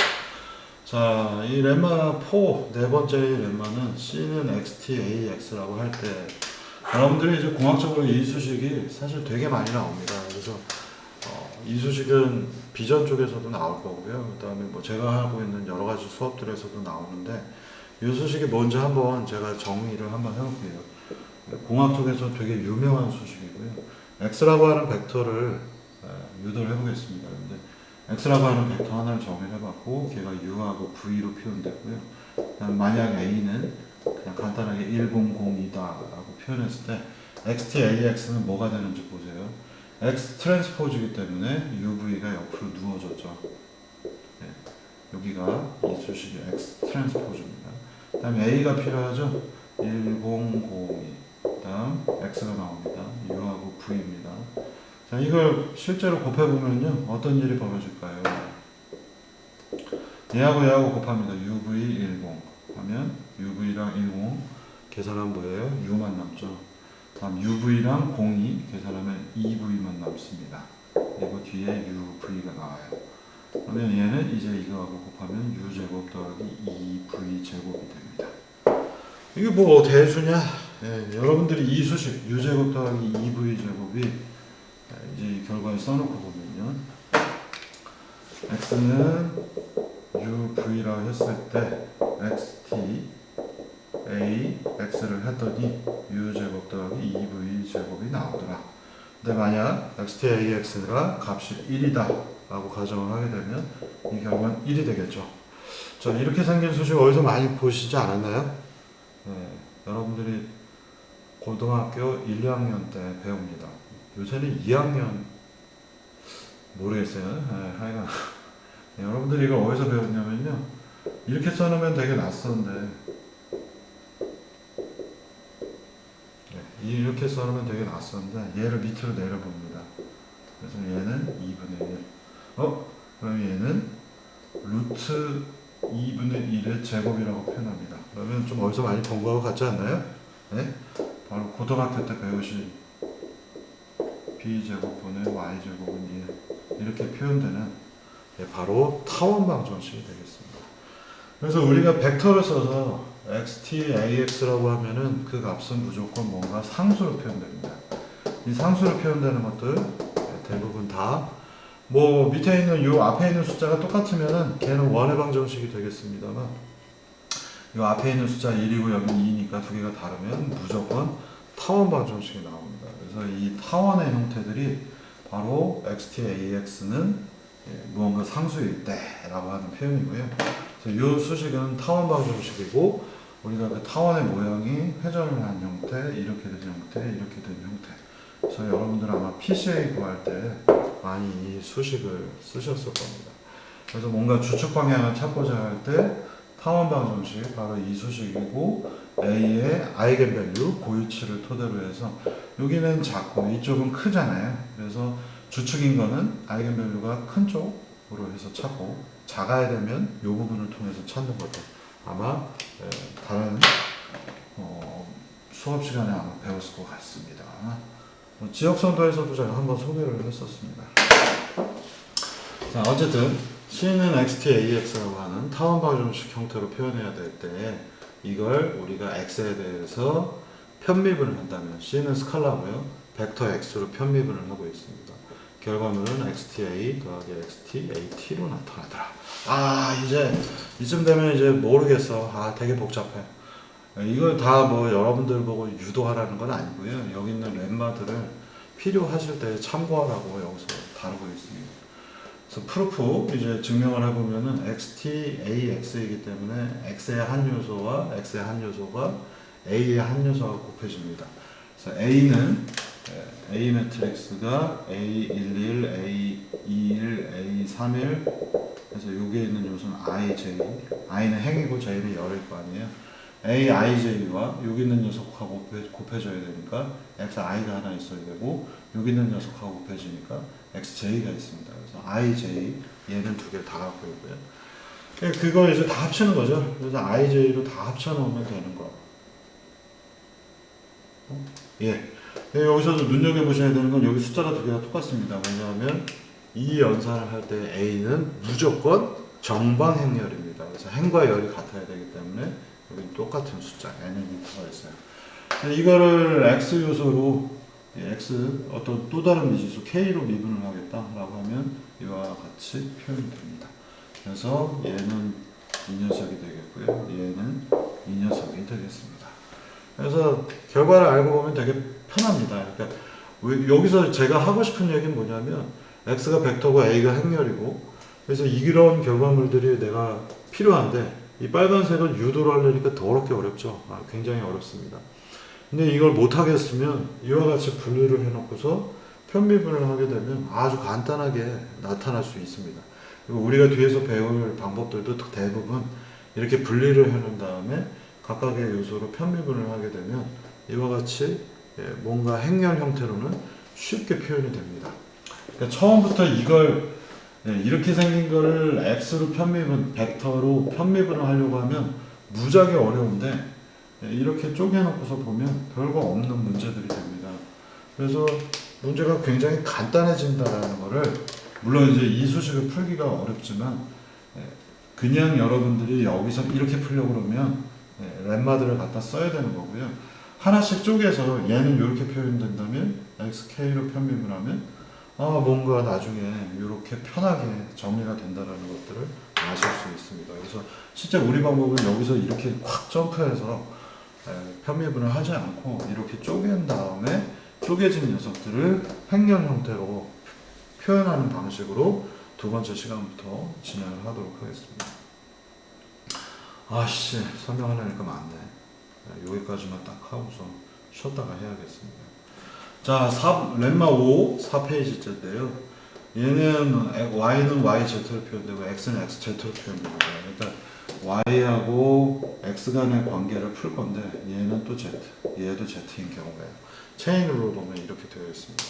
Speaker 1: 자, 이 렘마 4 네 번째 렘마는 C는 XT, AX라고 할 때 여러분들이 이제 공학적으로 이 수식이 사실 되게 많이 나옵니다. 그래서 이 수식은 비전 쪽에서도 나올 거고요. 그 다음에 뭐 제가 하고 있는 여러 가지 수업들에서도 나오는데 이 수식이 뭔지 한번 제가 정의를 한번 해볼게요. 공학 쪽에서 되게 유명한 수식이고요. X라고 하는 벡터를 유도를 해보겠습니다. 근데 X라고 하는 벡터 하나를 정의를 해봤고 걔가 U하고 V로 표현됐고요. 만약 A는 그냥 간단하게 1002다 라고 표현했을 때 XT, AX는 뭐가 되는지 보세요. X 트랜스포즈이기 때문에 UV가 옆으로 누워졌죠. 네. 여기가 이 수식이 X 트랜스포즈입니다. 그 다음에 A가 필요하죠. 1002. 그 다음 X가 나옵니다. U하고 V입니다. 자, 이걸 실제로 곱해보면요. 어떤 일이 벌어질까요? 얘하고 곱합니다. UV10 하면 UV랑 10 계산하면 뭐예요? U만 남죠. 다음 UV랑 02 계산하면 2V만 남습니다. 그리고 뒤에 UV가 나와요. 그러면 얘는 이제 이거하고 곱하면 U제곱 더하기 2V 제곱이 됩니다. 이게 뭐 대수냐? 예, 여러분들이 이 수식 U제곱 더하기 2V 제곱이 이제 이 결과에 써놓고 보면요. X는 UV라고 했을 때 XT A, X를 했더니 U제곱 더하기 2V 제곱이 나오더라. 근데 만약 XT, AX가 값이 1이다 라고 가정을 하게 되면 이 결과는 1이 되겠죠. 자, 이렇게 생긴 수식 어디서 많이 보시지 않았나요? 네, 여러분들이 고등학교 1, 2학년 때 배웁니다. 요새는 2학년 모르겠어요. 네, 하여간 네, 여러분들이 이걸 어디서 배웠냐면요. 이렇게 써놓으면 되게 낯선데 이렇게 써놓으면 되게 낯선데 얘를 밑으로 내려봅니다. 그래서 얘는 2분의 1 그럼 얘는 루트 2분의 1의 제곱이라고 표현합니다. 그러면 좀 어디서 많이 본 것 같지 않나요? 네? 바로 고등학교 때 배우신 B제곱분의 Y제곱은 1 이렇게 표현되는 바로 타원 방정식이 되겠습니다. 그래서 우리가 벡터를 써서 XT, AX라고 하면은 그 값은 무조건 뭔가 상수로 표현됩니다. 이 상수로 표현되는 것들 대부분 다 뭐 밑에 있는 요 앞에 있는 숫자가 똑같으면은 걔는 원의 방정식이 되겠습니다만 요 앞에 있는 숫자 1이고 여기는 2니까 두 개가 다르면 무조건 타원 방정식이 나옵니다. 그래서 이 타원의 형태들이 바로 XT, AX는 무언가 상수일 때라고 하는 표현이고요. 그래서 이 수식은 타원 방정식이고 우리가 그 타원의 모양이 회전을 한 형태, 이렇게 된 형태, 이렇게 된 형태. 그래서 여러분들 아마 PCA 구할 때 많이 이 수식을 쓰셨을 겁니다. 그래서 뭔가 주축 방향을 찾고자 할 때 타원 방정식 바로 이 수식이고 A의 아이겐밸류 고유치를 토대로 해서 여기는 작고 이쪽은 크잖아요. 그래서 주축인 거는 아이겐밸류가 큰 쪽으로 해서 찾고 작아야 되면 이 부분을 통해서 찾는 거죠. 아마 다른 수업 시간에 아마 배웠을 것 같습니다. 지역선도에서도 제가 한번 소개를 했었습니다. 자, 어쨌든 C는 XT, AX라고 하는 타원 방정식 형태로 표현해야 될 때 이걸 우리가 X에 대해서 편미분을 한다면 C는 스칼라고요. 벡터 X로 편미분을 하고 있습니다. 결과물은 XTA 더하기 XTAT로 나타나더라. 이제 이쯤 되면 이제 모르겠어. 되게 복잡해. 이걸 다 뭐 여러분들 보고 유도하라는 건 아니고요. 여기 있는 렘마들을 필요하실 때 참고하라고 여기서 다루고 있습니다. 그래서 프루프 이제 증명을 해보면은 XTAX이기 때문에 X의 한 요소와 X의 한 요소가 A의 한 요소가 곱해집니다. 그래서 A는 A 매트릭스가 A11, A21, A31 그래서 여기에 있는 요소는 IJ I는 행이고 J는 열일 거 아니에요. AIJ와 여기 있는 녀석하고 곱해져야 되니까 XI가 하나 있어야 되고 여기 있는 녀석하고 곱해지니까 XJ가 있습니다. 그래서 IJ 얘는 두 개 다 갖고 있고요. 그거 이제 다 합치는 거죠. 그래서 IJ로 다 합쳐놓으면 되는 거. 여기서도 눈여겨보셔야 되는 건 여기 숫자가 두 개가 똑같습니다. 왜냐하면 이 연산을 할 때 A는 무조건 정방행열입니다. 그래서 행과 열이 같아야 되기 때문에 여기 똑같은 숫자 N이 들어가 있어요. 이거를 X 요소로 X 어떤 또 다른 미지수 K로 미분을 하겠다라고 하면 이와 같이 표현이 됩니다. 그래서 얘는 이 녀석이 되겠고요. 얘는 이 녀석이 되겠습니다. 그래서 결과를 알고 보면 되게 편합니다. 그러니까 여기서 제가 하고 싶은 얘기는 뭐냐면 X가 벡터고 A가 행렬이고 그래서 이런 결과물들이 내가 필요한데 이 빨간색을 유도를 하려니까 더럽게 어렵죠. 굉장히 어렵습니다. 근데 이걸 못하겠으면 이와 같이 분류를 해놓고서 편미분을 하게 되면 아주 간단하게 나타날 수 있습니다. 그리고 우리가 뒤에서 배울 방법들도 대부분 이렇게 분리를 해놓은 다음에 각각의 요소로 편미분을 하게 되면 이와 같이 뭔가 행렬 형태로는 쉽게 표현이 됩니다. 그러니까 처음부터 이걸 이렇게 생긴 거를 X로 편미분, 벡터로 편미분을 하려고 하면 무지하게 어려운데 이렇게 쪼개놓고서 보면 별거 없는 문제들이 됩니다. 그래서 문제가 굉장히 간단해진다는 거를 물론 이제 이 수식을 풀기가 어렵지만 그냥 여러분들이 여기서 이렇게 풀려고 그러면 렘마들을 갖다 써야 되는 거고요. 하나씩 쪼개서 얘는 이렇게 표현된다면 XK로 편미분하면 뭔가 나중에 이렇게 편하게 정리가 된다는 것들을 아실 수 있습니다. 그래서 실제 우리 방법은 여기서 이렇게 확 점프해서 편미분을 하지 않고 이렇게 쪼갠 다음에 쪼개진 녀석들을 행렬 형태로 표현하는 방식으로 두 번째 시간부터 진행을 하도록 하겠습니다. 설명하려니까 많네. 여기까지만 딱 하고서 쉬었다가 해야겠습니다. 자, 렘마 5 4페이지째인데요. 얘는 y는 yz로 표현되고 x는 xz로 표현됩니다. 그러니까 y하고 x 간의 관계를 풀 건데 얘는 또 z, 얘도 z인 경우에요. 체인으로 보면 이렇게 되어 있습니다.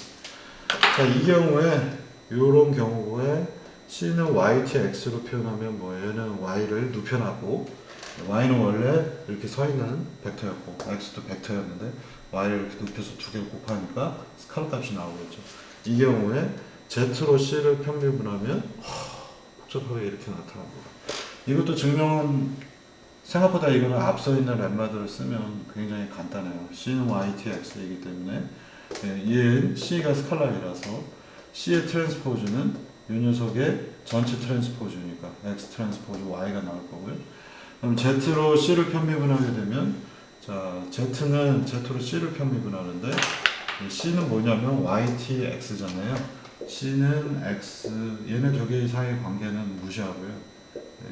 Speaker 1: 자, 이 경우에 이런 경우에 c는 yt x로 표현하면 얘는 y를 눕혀놨고 y는 원래 이렇게 서 있는 벡터였고 x도 벡터였는데 y를 이렇게 눕혀서 두 개를 곱하니까 스칼라 값이 나오겠죠. 이 경우에 z로 c를 편미분하면 복잡하게 이렇게 나타납니다. 이것도 증명은 생각보다 이거는 앞서 있는 렘마들을 쓰면 굉장히 간단해요. c는 yt x이기 때문에 얘는 c가 스칼라이라서 c의 트랜스포즈는 이 녀석의 전체 트랜스포즈니까 x 트랜스포즈 y가 나올 거고요. 그럼 z로 c를 편미분하게 되면 자, z는 z로 c를 편미분하는데 c는 뭐냐면 yt x잖아요. c는 x 얘네 두 개의 사이의 관계는 무시하고요.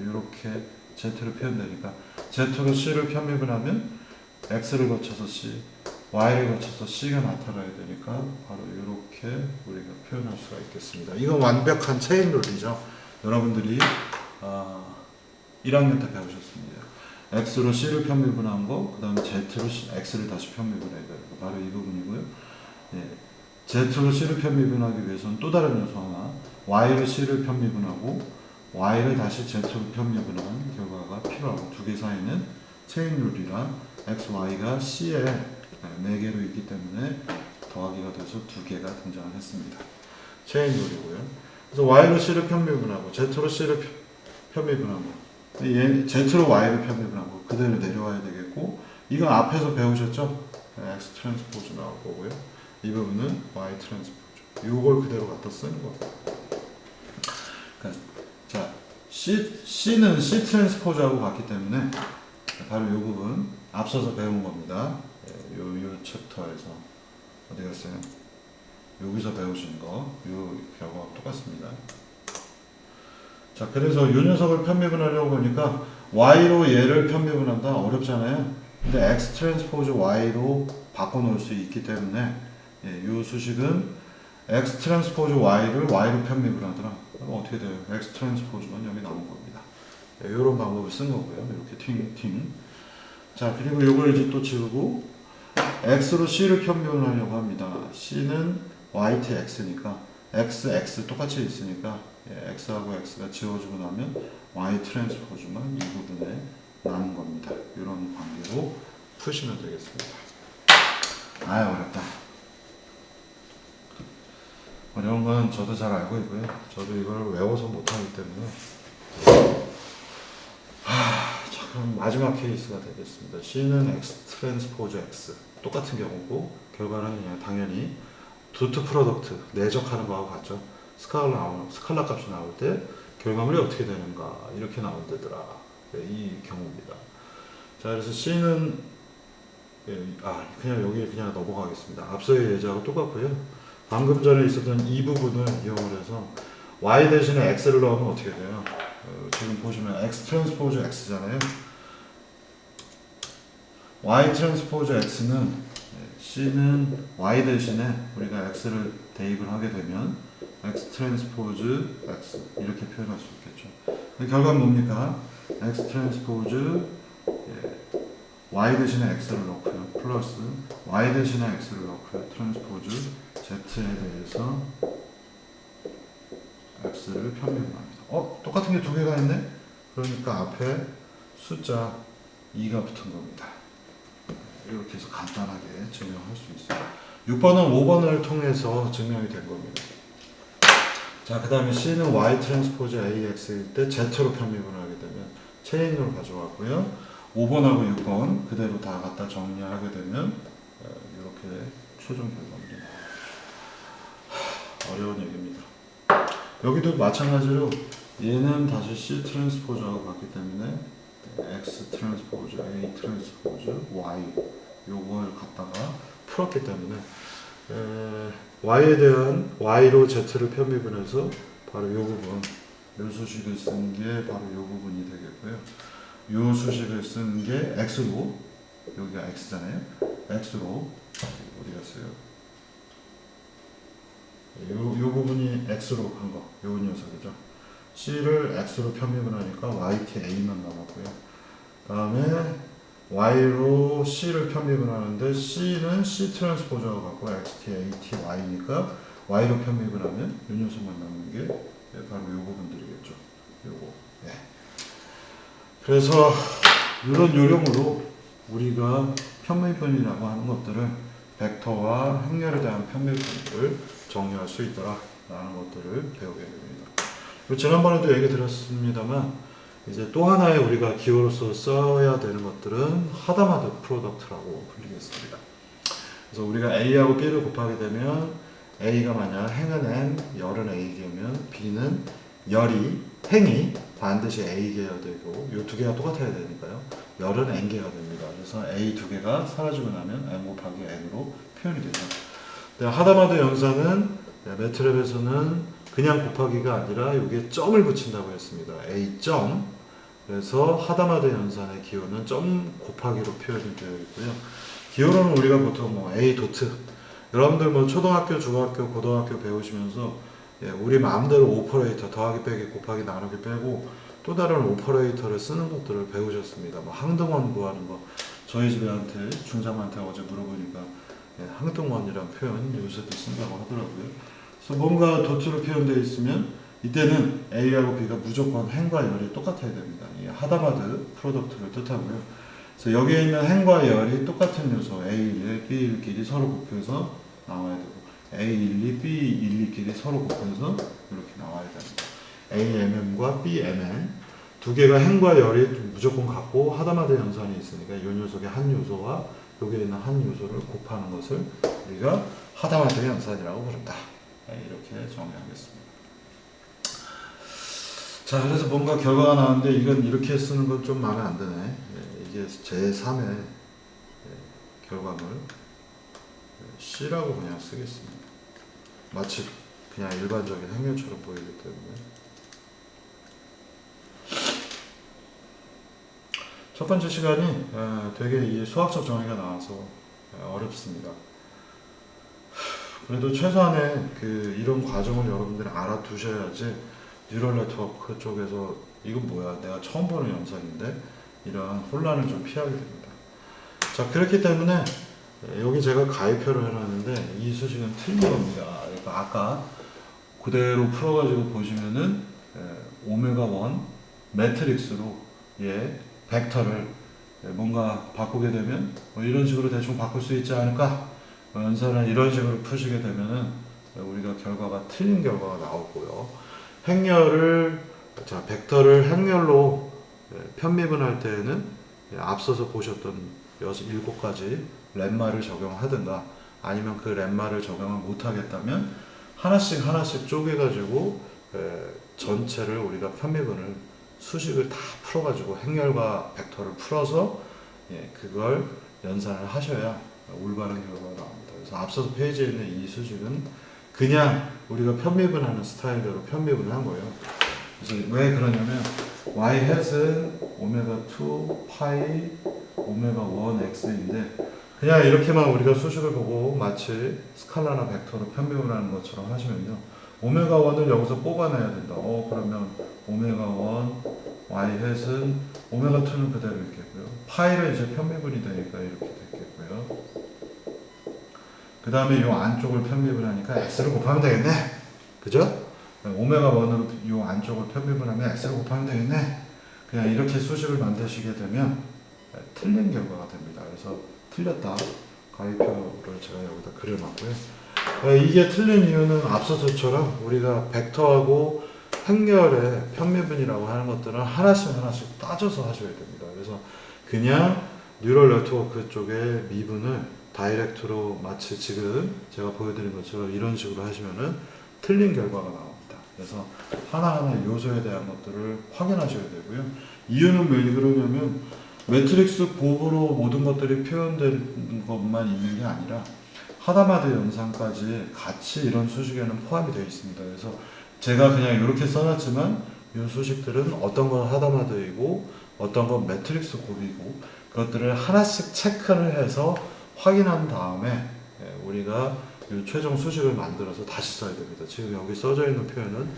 Speaker 1: 이렇게 z로 표현되니까 z로 c를 편미분하면 x를 거쳐서 c, y를 거쳐서 c가 나타나야 되니까 바로 이렇게 우리가 표현할 수가 있겠습니다. 이건 완벽한 체인 룰이죠. 여러분들이 1학년 때 배우셨습니다. x로 c를 편미분한 거, 그 다음에 z로 x를 다시 편미분해야 되는 거, 바로 이 부분이고요. z로 c를 편미분하기 위해서는 또 다른 요소 하나, y로 c를 편미분하고 y를 다시 z로 편미분한 결과가 필요하고 두 개 사이는 체인 룰이라 x, y가 c에 4개로 있기 때문에 더하기가 돼서 두 개가 등장을 했습니다. 체인 룰이고요. 그래서 y로 c를 편미분하고 z로 c를 편미분하고 z로 y를 편미분하고 그대로 내려와야 되겠고 이건 앞에서 배우셨죠? x 트랜스포즈 나올 거고요. 이 부분은 y 트랜스포즈. 요걸 그대로 갖다 쓰는 거예요. 그러니까 자, C는 C 트랜스포즈하고 같기 때문에 바로 요 부분 앞서서 배운 겁니다. 요 챕터에서 어디 갔어요? 여기서 배우신 거, 요 결과가 똑같습니다. 자, 그래서 요 녀석을 편미분하려고 보니까 y로 얘를 편미분한다 어렵잖아요. 근데 x 트랜스포즈 y로 바꿔놓을 수 있기 때문에 요 수식은 x 트랜스포즈 y를 y로 편미분하더라. 그럼 어떻게 돼요? x 트랜스포즈만 여기 나온 겁니다. 이런 방법을 쓴 거고요. 이렇게 팅. 자, 그리고 요걸 이제 또 지우고 x로 c를 편미분하려고 합니다. c는 yt x니까 x 똑같이 있으니까 x하고 x가 지워지고 나면 y 트랜스포즈만 이 부분에 남은 겁니다. 이런 관계로 푸시면 되겠습니다. 어렵다. 어려운 건 저도 잘 알고 있고요. 저도 이걸 외워서 못하기 때문에. 자, 그럼 마지막 케이스가 되겠습니다. C는 x 트랜스포즈 x 똑같은 경우고 결과는 그냥 당연히 도트 프로덕트 내적하는 거하고 같죠. 스칼라 값이 나올 때 결과물이 어떻게 되는가 이렇게 나온다더라. 이 경우입니다. 자, 그래서 C는 그냥 여기 그냥 넘어가겠습니다. 앞서의 예제하고 똑같고요. 방금 전에 있었던 이 부분을 이용을 해서 y 대신에 x를 넣으면 어떻게 돼요? 지금 보시면 x 트랜스포즈 x잖아요. y 트랜스포즈 x는 C는 y 대신에 우리가 x를 대입을 하게 되면 x 트랜스포즈 x 이렇게 표현할 수 있겠죠. 결과는 뭡니까? x 트랜스포즈 y 대신에 x를 넣고요. 플러스 y 대신에 x를 넣고요. 트랜스포즈 z에 대해서 x를 편미분합니다. 똑같은 게 두 개가 있네? 그러니까 앞에 숫자 2가 붙은 겁니다. 이렇게 해서 간단하게 증명할 수 있어요. 6번은 5번을 통해서 증명이 된 겁니다. 자, 그 다음에 C는 Y 트랜스포즈 AX일 때 Z로 편미분하게 되면 체인으로 가져왔고요. 5번하고 6번 그대로 다 갖다 정리하게 되면 이렇게 최종 결과입니다. 어려운 얘기입니다. 여기도 마찬가지로 얘는 다시 C 트랜스포즈하고 같기 때문에 X 트랜스포즈, A 트랜스포즈, Y 요걸 갖다가 풀었기 때문에 Y에 대한 Y로 Z를 편미분해서 바로 요 부분 요 수식을 쓴 게 바로 요 부분이 되겠고요. 요 수식을 쓴 게 X로 여기가 X잖아요. X로 어디 갔어요? 요 부분이 X로 한 거, 요 녀석이죠. C를 X로 편미분하니까 YT A만 남았고요. 다음에 Y로 C를 편미분하는데 C는 C 트랜스포즈하고 같고 XT, AT, Y니까 Y로 편미분하면 요 녀석만 남는 게 바로 요 부분들이겠죠. 요거. 그래서 이런 요령으로 우리가 편미분이라고 하는 것들을 벡터와 행렬에 대한 편미분을 정리할 수 있더라 라는 것들을 배우게 됩니다. 지난번에도 얘기 드렸습니다만 이제 또 하나의 우리가 기호로서 써야 되는 것들은 하다마드 프로덕트라고 불리겠습니다. 그래서 우리가 A하고 B를 곱하게 되면 A가 만약 행은 N, 열은 A개면 B는 열이, 행이 반드시 A개가 되고 이 두 개가 똑같아야 되니까요. 열은 N개가 됩니다. 그래서 A 두 개가 사라지고 나면 N 곱하기 N으로 표현이 되죠. 하다마드 연산은 매트랩에서는 그냥 곱하기가 아니라 이게 점을 붙인다고 했습니다. A 점. 그래서 하다마드 연산의 기호는 점 곱하기로 표현이 되어 있고요. 기호로는 우리가 보통 A 도트. 여러분들 초등학교, 중학교, 고등학교 배우시면서 우리 마음대로 오퍼레이터 더하기 빼기 곱하기 나누기 빼고 또 다른 오퍼레이터를 쓰는 것들을 배우셨습니다. 항등원 구하는 거. 저희 집애한테 중삼한테 어제 물어보니까 항등원이란 표현 요새도 쓴다고 하더라고요. 그래서 뭔가 도트로 표현되어 있으면 이때는 A하고 B가 무조건 행과 열이 똑같아야 됩니다. 이 하다마드 프로덕트를 뜻하고요. 그래서 여기에 있는 행과 열이 똑같은 요소 A1, B1끼리 서로 곱해서 나와야 되고 A12, B12끼리 서로 곱해서 이렇게 나와야 됩니다. AMM과 BMN 두 개가 행과 열이 무조건 같고 하다마드 연산이 있으니까 이 녀석의 한 요소와 여기에 있는 한 요소를 곱하는 것을 우리가 하다마드 연산이라고 부른다. 이렇게 정리하겠습니다. 자, 그래서 뭔가 결과가 나왔는데 이건 이렇게 쓰는 건 좀 마음에 안 드네. 이게 제3의 결과물 C라고 그냥 쓰겠습니다. 마치 그냥 일반적인 행렬처럼 보이기 때문에. 첫 번째 시간이 되게 이 수학적 정의가 나와서 어렵습니다. 그래도 최소한의 이런 과정을 여러분들이 알아두셔야지 뉴럴 네트워크 쪽에서 이건 뭐야, 내가 처음 보는 영상인데 이런 혼란을 좀 피하게 됩니다. 자, 그렇기 때문에 여기 제가 가위표를 해놨는데 이 수식은 틀린 겁니다. 그러니까 아까 그대로 풀어가지고 보시면은 오메가 1 매트릭스로 벡터를 뭔가 바꾸게 되면 이런 식으로 대충 바꿀 수 있지 않을까? 연산을 이런 식으로 푸시게 되면은 우리가 결과가 틀린 결과가 나오고요. 벡터를 행렬로 편미분할 때에는 앞서서 보셨던 7가지 렘마를 적용하든가 아니면 그 렘마를 적용을 못하겠다면 하나씩 쪼개가지고 전체를 우리가 편미분을 수식을 다 풀어가지고 행렬과 벡터를 풀어서 그걸 연산을 하셔야 올바른 결과가 나옵니다. 그래서 앞서서 페이지에 있는 이 수식은 그냥 우리가 편미분하는 스타일대로 편미분을 한 거예요. 그래서 왜 그러냐면 y hat은 오메가 2 파이 오메가 1 x인데 그냥 이렇게만 우리가 수식을 보고 마치 스칼라나 벡터로 편미분하는 것처럼 하시면요, 오메가 1을 여기서 뽑아내야 된다. 그러면 오메가 1 y hat은 오메가 2는 그대로 있겠고요. 파이를 이제 편미분이 되니까 이렇게 됐겠고요. 그 다음에 이 안쪽을 편미분하니까 x를 곱하면 되겠네. 그죠? 오메가 1으로 이 안쪽을 편미분하면 x를 곱하면 되겠네. 그냥 이렇게 수식을 만드시게 되면 틀린 결과가 됩니다. 그래서 틀렸다. 가위표를 제가 여기다 그려놨고요. 이게 틀린 이유는 앞서서처럼 우리가 벡터하고 행렬의 편미분이라고 하는 것들은 하나씩 따져서 하셔야 됩니다. 그래서 그냥 뉴럴 네트워크 쪽의 미분을 다이렉트로 마치 지금 제가 보여드린 것처럼 이런 식으로 하시면은 틀린 결과가 나옵니다. 그래서 하나하나 요소에 대한 것들을 확인하셔야 되고요. 이유는 왜 그러냐면 매트릭스 곱으로 모든 것들이 표현된 것만 있는 게 아니라 하다마드 연산까지 같이 이런 수식에는 포함이 되어 있습니다. 그래서 제가 그냥 이렇게 써놨지만 이 수식들은 어떤 건 하다마드이고 어떤 건 매트릭스 곱이고 그것들을 하나씩 체크를 해서 확인한 다음에 우리가 이 최종 수식을 만들어서 다시 써야 됩니다. 지금 여기 써져 있는 표현은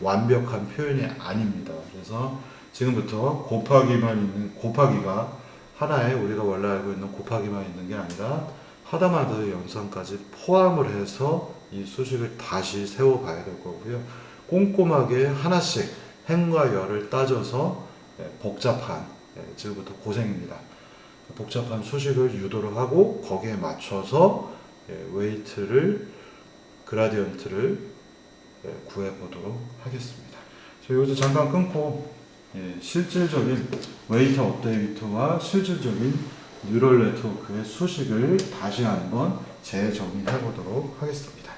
Speaker 1: 완벽한 표현이 아닙니다. 그래서 지금부터 곱하기가 하나에 우리가 원래 알고 있는 곱하기만 있는 게 아니라 하다마드 연산까지 포함을 해서 이 수식을 다시 세워봐야 될 거고요. 꼼꼼하게 하나씩 행과 열을 따져서 복잡한, 지금부터 고생입니다. 복잡한 수식을 유도를 하고 거기에 맞춰서 그라디언트를 구해보도록 하겠습니다. 여기서 잠깐 끊고 실질적인 웨이트 업데이트와 실질적인 뉴럴 네트워크의 수식을 다시 한번 재정의해 보도록 하겠습니다.